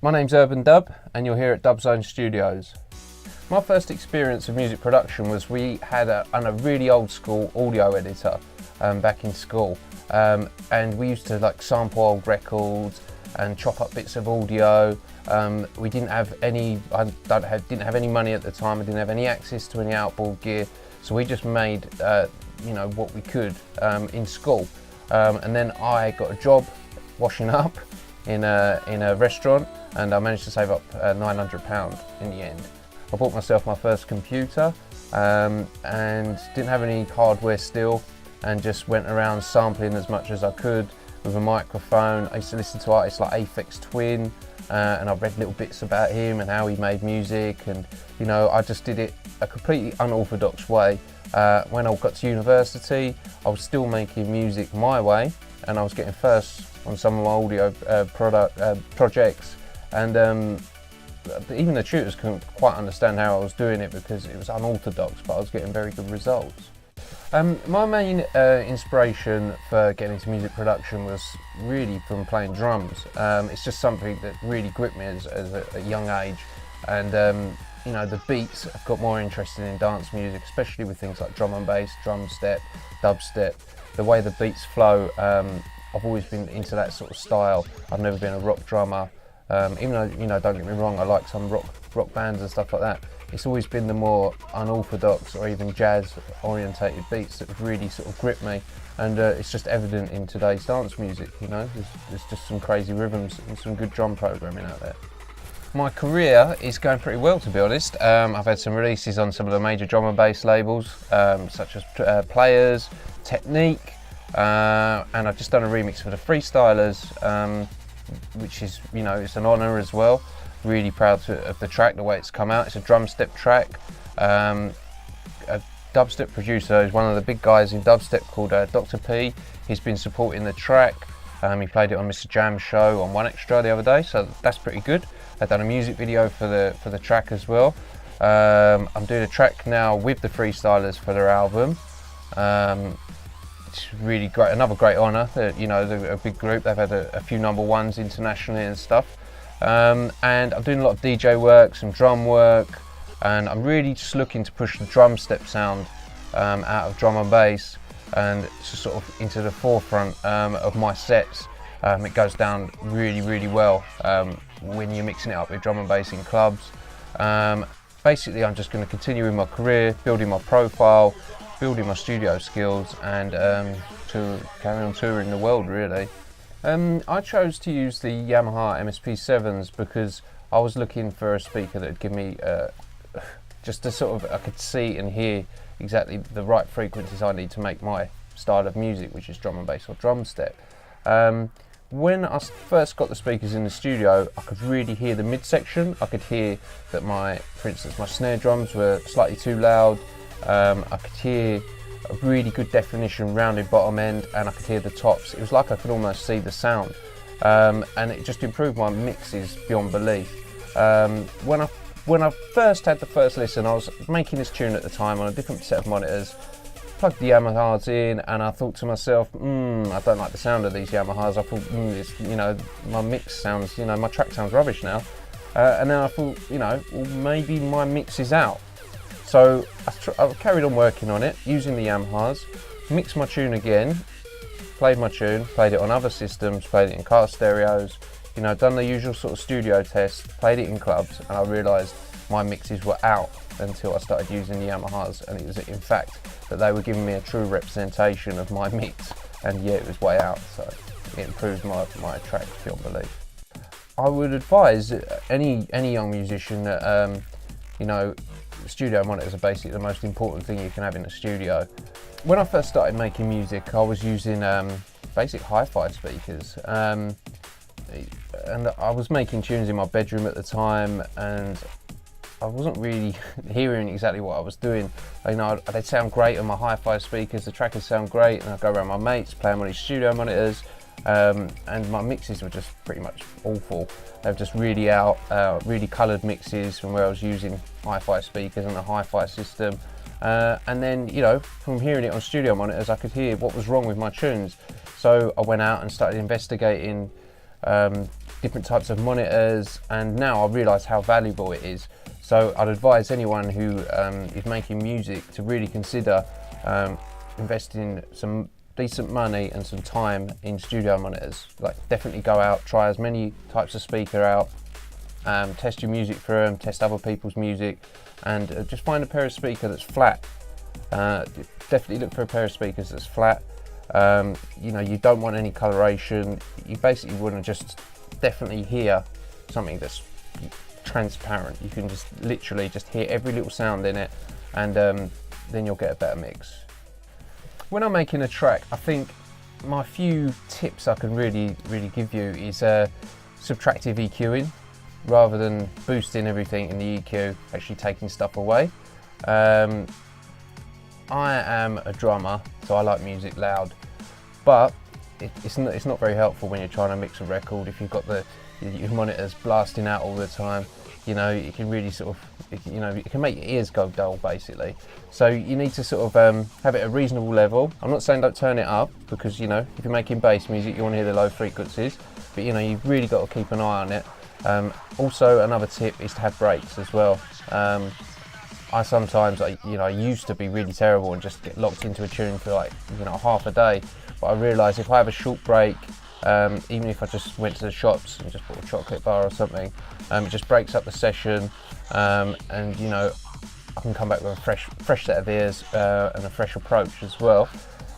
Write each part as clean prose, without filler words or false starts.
My name's Erb N Dub and you're here at Dubstep Studios. My first experience of music production was we had a really old school audio editor back in school, and we used to like sample old records and chop up bits of audio. We didn't have any, didn't have any money at the time. I didn't have any access to any outboard gear, so we just made what we could in school. And then I got a job washing up in a restaurant, and I managed to save up £900 in the end. I bought myself my first computer and didn't have any hardware still, and just went around sampling as much as I could with a microphone. I used to listen to artists like Aphex Twin, and I read little bits about him and how he made music, and I just did it a completely unorthodox way. When I got to university, I was still making music my way, and I was getting first on some of my audio projects, and even the tutors couldn't quite understand how I was doing it because it was unorthodox, but I was getting very good results. My main inspiration for getting into music production was really from playing drums. It's just something that really gripped me as a young age, and the beats I've got more interested in dance music, especially with things like drum and bass, drum step, dubstep. The way the beats flow, I've always been into that sort of style. I've never been a rock drummer, even though, don't get me wrong, I like some rock bands and stuff like that. It's always been the more unorthodox or even jazz orientated beats that really sort of grip me, and it's just evident in today's dance music. There's just some crazy rhythms and some good drum programming out there. My career is going pretty well, to be honest. I've had some releases on some of the major drum and bass labels, such as Players, Technique, and I've just done a remix for the Freestylers, which is, it's an honour as well. Really proud of the track, the way it's come out. It's a drum step track. A dubstep producer is one of the big guys in dubstep called Dr. P. He's been supporting the track. He played it on Mr. Jam's show on One Extra the other day, so that's pretty good. I've done a music video for the track as well. I'm doing a track now with the Freestylers for their album. It's really great, another great honour. They're a big group. They've had a few #1s internationally and stuff. And I'm doing a lot of DJ work, some drum work, and I'm really just looking to push the drum step sound out of drum and bass, and it's just sort of into the forefront of my sets. It goes down really, really well when you're mixing it up with drum and bass in clubs. Basically, I'm just going to continue with my career, building my profile, building my studio skills, and to carry on touring the world, really. I chose to use the Yamaha MSP7s because I was looking for a speaker that would give me just a sort of, I could see and hear exactly the right frequencies I need to make my style of music, which is drum and bass or drum step. When I first got the speakers in the studio, I could really hear the midsection. I could hear that for instance, my snare drums were slightly too loud. I could hear a really good definition rounded bottom end, and I could hear the tops. It was like I could almost see the sound, and it just improved my mixes beyond belief. When I first had the first listen, I was making this tune at the time on a different set of monitors, plugged the Yamahas in, and I thought to myself, I don't like the sound of these Yamahas. I thought, my mix sounds, my track sounds rubbish now. And then I thought, well, maybe my mix is out. So I carried on working on it, using the Yamahas, mixed my tune again, played my tune, played it on other systems, played it in car stereos, done the usual sort of studio test, played it in clubs, and I realised my mixes were out until I started using the Yamahas, and it was in fact that they were giving me a true representation of my mix, and yeah, it was way out, so it improved my tracks beyond belief. I would advise any young musician that, studio monitors are basically the most important thing you can have in a studio. When I first started making music, I was using basic hi-fi speakers, and I was making tunes in my bedroom at the time, and I wasn't really hearing exactly what I was doing. They'd sound great on my hi-fi speakers, the trackers sound great, and I'd go around my mates, play them on these studio monitors, and my mixes were just pretty much awful. They were just really really coloured mixes from where I was using hi-fi speakers and a hi-fi system. And then, from hearing it on studio monitors, I could hear what was wrong with my tunes. So I went out and started investigating different types of monitors, and now I realise how valuable it is. So I'd advise anyone who is making music to really consider investing some decent money and some time in studio monitors. Like, definitely go out, try as many types of speaker out, test your music through them, test other people's music, and just find a pair of speakers that's flat. Definitely look for a pair of speakers that's flat. You know, you don't want any coloration. You basically want to just definitely hear something that's transparent. You can just literally just hear every little sound in it, and then you'll get a better mix. When I'm making a track, I think my few tips I can really give you is subtractive EQing, rather than boosting everything in the EQ, actually taking stuff away. I am a drummer, so I like music loud, but it's not very helpful when you're trying to mix a record if you've got your monitors blasting out all the time. You know, it can really sort of, you know, it can make your ears go dull basically. So you need to sort of have it at a reasonable level. I'm not saying don't turn it up, because, you know, if you're making bass music, you want to hear the low frequencies, but, you know, you've really got to keep an eye on it. Also, another tip is to have breaks as well. I sometimes, I used to be really terrible and just get locked into a tune for, like, you know, half a day. But I realise if I have a short break, even if I just went to the shops and just bought a chocolate bar or something, it just breaks up the session, and, you know, I can come back with a fresh set of ears and a fresh approach as well.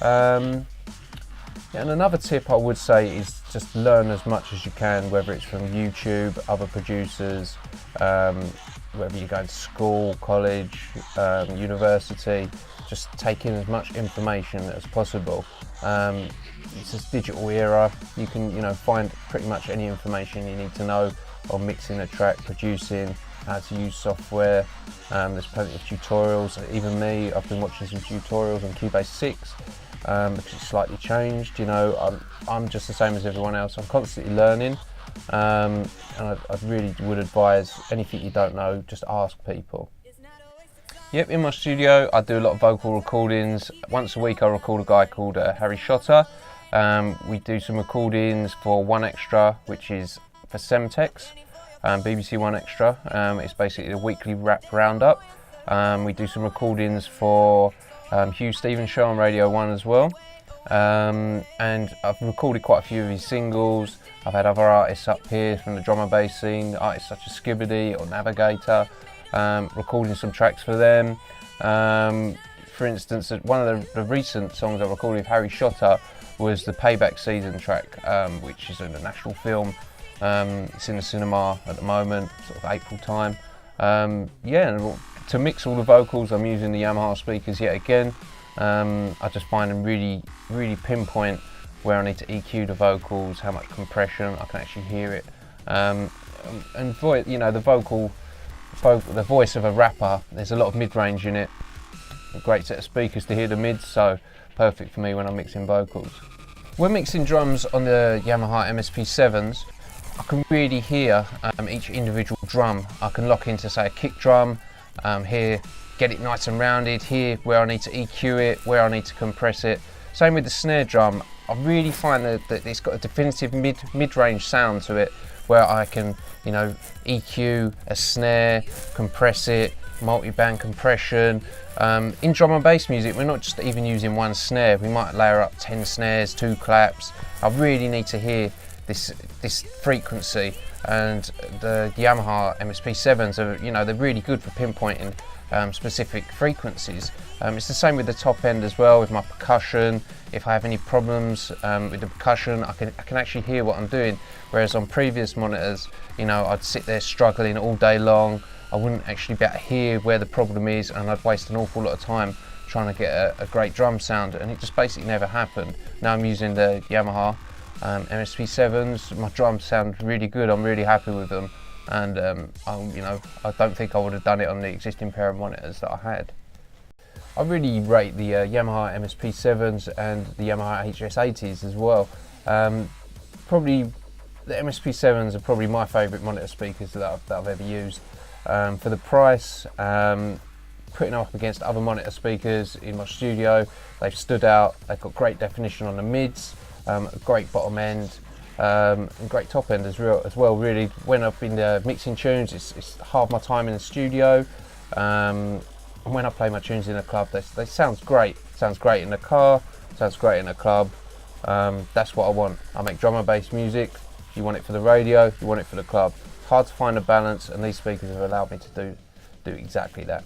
And another tip I would say is just learn as much as you can, whether it's from YouTube, other producers, whether you're going to school, college, university. Just take in as much information as possible. It's this digital era. You can, you know, find pretty much any information you need to know on mixing a track, producing, how to use software. There's plenty of tutorials. Even me, I've been watching some tutorials on Cubase 6, which is slightly changed. You know, I'm just the same as everyone else. I'm constantly learning, and I really would advise, anything you don't know, just ask people. Yep, in my studio I do a lot of vocal recordings. Once a week I record a guy called Harry Shotter. We do some recordings for 1 Extra, which is for Semtex, BBC 1 Extra. It's basically a weekly rap roundup. We do some recordings for Hugh Stevens show on Radio 1 as well. And I've recorded quite a few of his singles. I've had other artists up here from the drum and bass scene, artists such as Skibbity or Navigator, recording some tracks for them. For instance, one of the recent songs I recorded with Harry Shotter was the Payback Season track, which is in a national film. It's in the cinema at the moment, sort of April time. Yeah, and to mix all the vocals, I'm using the Yamaha speakers yet again. I just find them really pinpoint where I need to EQ the vocals, how much compression, I can actually hear it. And you know, the voice of a rapper, there's a lot of mid-range in it. A great set of speakers to hear the mids, so perfect for me when I'm mixing vocals. When mixing drums on the Yamaha MSP7s, I can really hear each individual drum. I can lock into, say, a kick drum, here, get it nice and rounded, here where I need to EQ it, where I need to compress it. Same with the snare drum. I really find that it's got a definitive mid-range sound to it, where I can, you know, EQ a snare, compress it, multi-band compression. In drum and bass music, we're not just even using one snare. We might layer up 10 snares, 2 claps. I really need to hear this frequency, and the Yamaha MSP7s are, you know, they're really good for pinpointing specific frequencies. It's the same with the top end as well, with my percussion. If I have any problems with the percussion, I can actually hear what I'm doing, whereas on previous monitors, you know, I'd sit there struggling all day long. I wouldn't actually be able to hear where the problem is, and I'd waste an awful lot of time trying to get a great drum sound, and it just basically never happened. Now I'm using the Yamaha MSP7s. My drums sound really good. I'm really happy with them, and you know, I don't think I would have done it on the existing pair of monitors that I had. I really rate the Yamaha MSP7s and the Yamaha HS80s as well. Probably the MSP7s are probably my favourite monitor speakers that I've ever used. For the price, putting them up against other monitor speakers in my studio, they've stood out. They've got great definition on the mids, a great bottom end, and great top end as well. Really, when I've been mixing tunes, it's half my time in the studio. And when I play my tunes in a club, they sounds great. Sounds great in the car. Sounds great in a club. That's what I want. I make drum and bass music. You want it for the radio. You want it for the club. Hard to find a balance, and these speakers have allowed me to do exactly that.